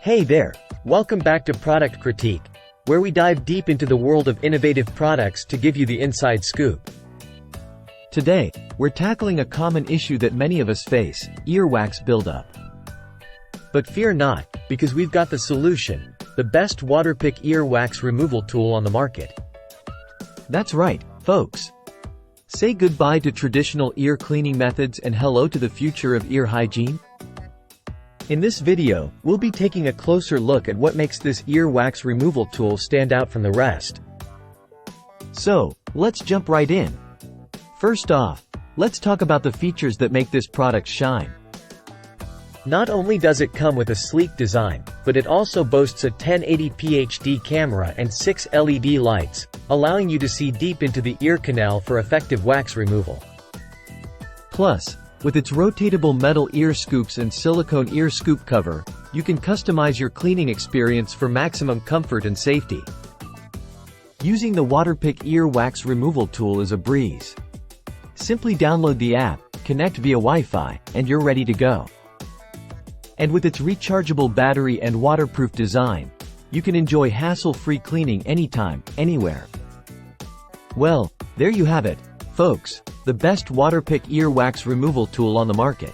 Hey there, welcome back to Product Critique, where we dive deep into the world of innovative products to give you the inside scoop. Today, we're tackling a common issue that many of us face: earwax buildup. But fear not, because we've got the solution, the best Waterpik Ear Wax Removal tool on the market. That's right, folks. Say goodbye to traditional ear cleaning methods and hello to the future of ear hygiene. In this video, we'll be taking a closer look at what makes this ear wax removal tool stand out from the rest. So, let's jump right in. First off, let's talk about the features that make this product shine. Not only does it come with a sleek design, but it also boasts a 1080p HD camera and 6 LED lights, allowing you to see deep into the ear canal for effective wax removal. Plus, with its rotatable metal ear scoops and silicone ear scoop cover, you can customize your cleaning experience for maximum comfort and safety. Using the Waterpik Ear Wax Removal tool is a breeze. Simply download the app, connect via Wi-Fi, and you're ready to go. And with its rechargeable battery and waterproof design, you can enjoy hassle-free cleaning anytime, anywhere. Well, there you have it, folks, the best Waterpik Ear Wax Removal tool on the market.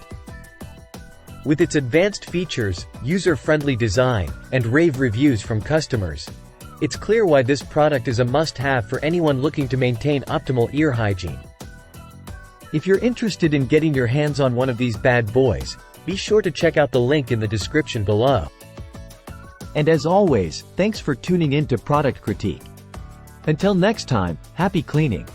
With its advanced features, user-friendly design, and rave reviews from customers, it's clear why this product is a must-have for anyone looking to maintain optimal ear hygiene. If you're interested in getting your hands on one of these bad boys, be sure to check out the link in the description below. And as always, thanks for tuning in to Product Critique. Until next time, happy cleaning!